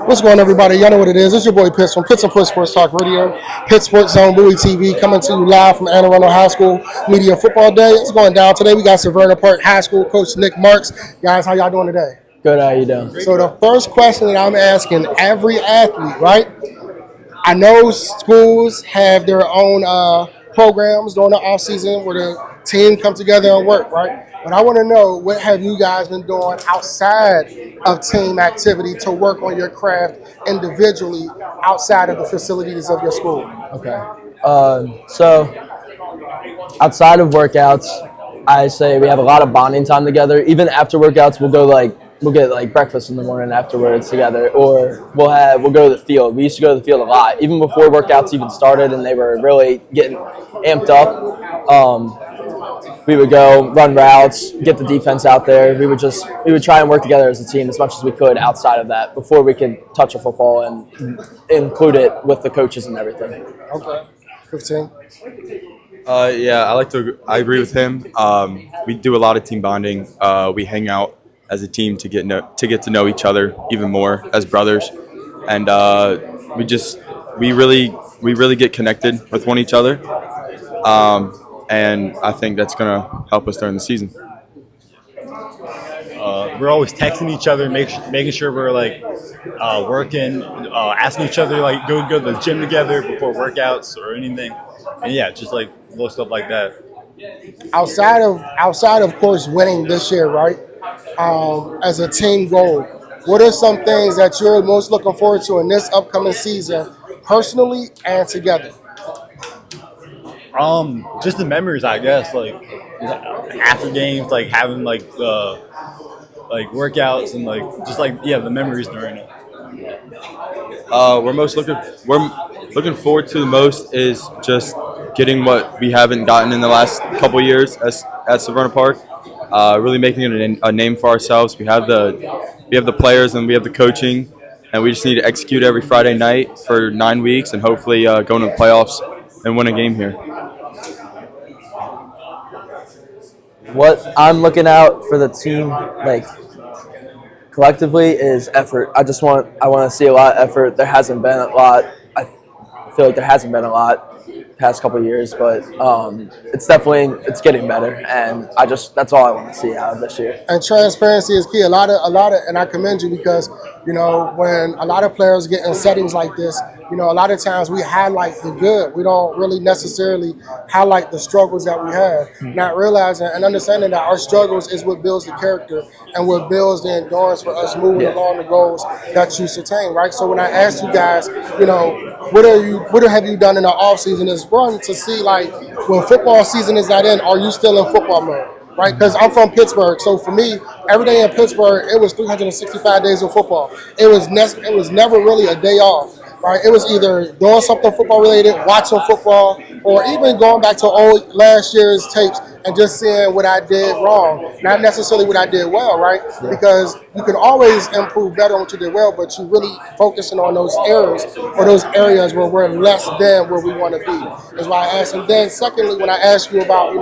What's going on, everybody? Y'all know what it is. It's your boy Pitts from Pitts and Push Sports Talk Radio, Pitt Sports Zone, Bowie TV, coming to you live from Anne Arundel High School Media Football Day. It's going down today. We got Severna Park High School Coach Nick Marks. Guys, how y'all doing today? Good, how you doing? So the first question that I'm asking every athlete, right? I know schools have their own programs during the offseason where the team come together and work, right? But I want to know, what have you guys been doing outside of team activity to work on your craft individually outside of the facilities of your school? Okay. So outside of workouts, I say we have a lot of bonding time together. Even after workouts, we'll get breakfast in the morning afterwards together, or we'll go to the field. We used to go to the field a lot, even before workouts even started, and they were really getting amped up. We would go run routes, get the defense out there. We would try and work together as a team as much as we could outside of that before we could touch a football and include it with the coaches and everything. Okay. 15. I agree with him. We do a lot of team bonding. We hang out as a team to get to know each other even more as brothers, and we really get connected with one each other. And I think that's going to help us during the season. We're always texting each other, making sure we're working, asking each other go to the gym together before workouts or anything, and just little stuff like that. Outside of course winning this year, right? As a team goal, what are some things that you're most looking forward to in this upcoming season, personally and together? Just the memories, I guess. After games, having workouts and the memories during it. We're looking forward to the most is just getting what we haven't gotten in the last couple years at Severna Park. Really making it a name for ourselves. We have the players and we have the coaching, and we just need to execute every Friday night for 9 weeks and hopefully go into the playoffs and win a game here. What I'm looking out for the team, collectively, is effort. I want to see a lot of effort. There hasn't been a lot. I feel like there hasn't been a lot past couple of years, but it's getting better, and that's all I want to see out of this year. And transparency is key. A lot of, and I commend you because when a lot of players get in settings like this, a lot of times we highlight the good. We don't really necessarily highlight the struggles that we have. Not realizing and understanding that our struggles is what builds the character and what builds the endurance for us moving along the goals that you attain, right? So when I ask you guys, what have you done in the off season? Is run to see when football season is not in, are you still in football mode? Right, because I'm from Pittsburgh, so for me, every day in Pittsburgh, it was 365 days of football. It was never really a day off. Right, it was either doing something football related, watching football, or even going back to last year's tapes and just seeing what I did wrong, not necessarily what I did well, right? Yeah. Because you can always improve better on what you did well, but you really focusing on those errors or those areas where we're less than where we want to be. That's why I asked. And then secondly, when I ask you about,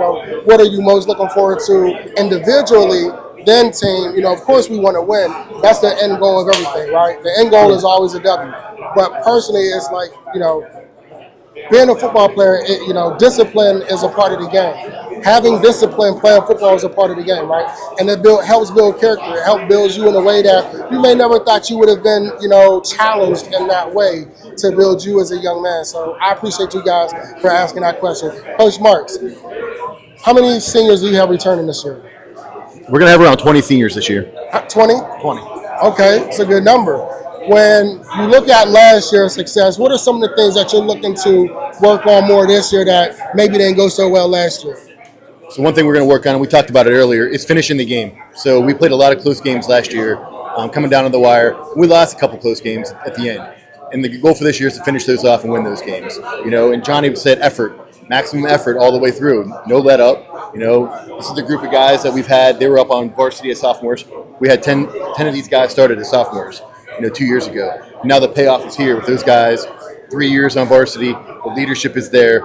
what are you most looking forward to individually, then team, of course we want to win. That's the end goal of everything, right? The end goal is always a W. But personally, it's being a football player, discipline is a part of the game. Having discipline playing football is a part of the game, right? And it helps build character. It helps build you in a way that you may never thought you would have been, challenged in that way to build you as a young man. So I appreciate you guys for asking that question. Coach Marks, how many seniors do you have returning this year? We're going to have around 20 seniors this year. 20? 20. Okay, it's a good number. When you look at last year's success, what are some of the things that you're looking to work on more this year that maybe didn't go so well last year? So one thing we're going to work on, and we talked about it earlier, is finishing the game. So we played a lot of close games last year, coming down to the wire. We lost a couple close games at the end. And the goal for this year is to finish those off and win those games. And Johnny said effort, maximum effort all the way through, no let up. This is the group of guys that we've had. They were up on varsity as sophomores. We had 10 of these guys started as sophomores, 2 years ago. Now the payoff is here with those guys. 3 years on varsity. The leadership is there.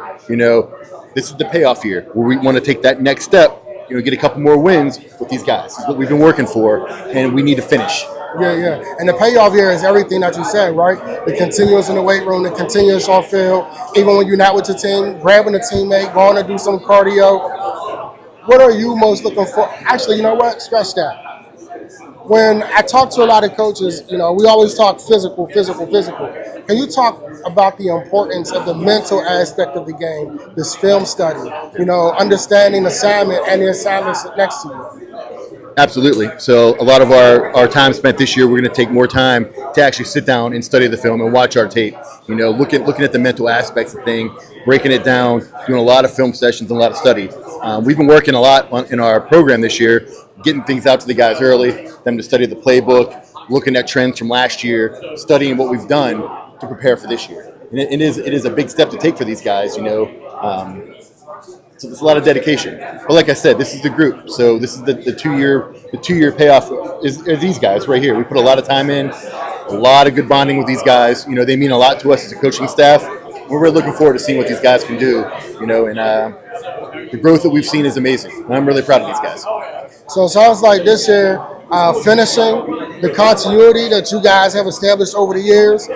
This is the payoff year where we want to take that next step, get a couple more wins with these guys. This is what we've been working for, and we need to finish. Yeah. And the payoff here is everything that you said, right? The continuous in the weight room, the continuous on field, even when you're not with your team, grabbing a teammate, going to do some cardio. What are you most looking for? Actually, you know what? Scratch that. When I talk to a lot of coaches, we always talk physical. Can you talk about the importance of the mental aspect of the game, this film study, understanding assignment and the assignments next to you? Absolutely. So a lot of our time spent this year, we're going to take more time to actually sit down and study the film and watch our tape. Looking at the mental aspects of thing, breaking it down, doing a lot of film sessions and a lot of study. We've been working a lot in our program this year, getting things out to the guys early, them to study the playbook, looking at trends from last year, studying what we've done to prepare for this year. And it is a big step to take for these guys. So there's a lot of dedication. But like I said, this is the group. So this is the 2-year payoff is these guys right here. We put a lot of time in, a lot of good bonding with these guys. They mean a lot to us as a coaching staff. We're really looking forward to seeing what these guys can do. And the growth that we've seen is amazing. And I'm really proud of these guys. So it sounds like this year, finishing the continuity that you guys have established over the years,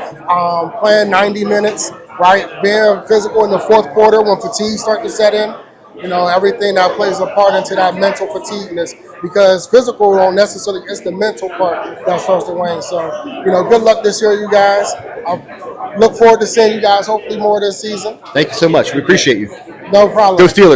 playing 90 minutes, right? Being physical in the fourth quarter when fatigue starts to set in. Everything that plays a part into that mental fatigueness, because physical don't necessarily, it's the mental part that starts to wane. So, good luck this year, you guys. I look forward to seeing you guys hopefully more this season. Thank you so much. We appreciate you. No problem. Go Steelers.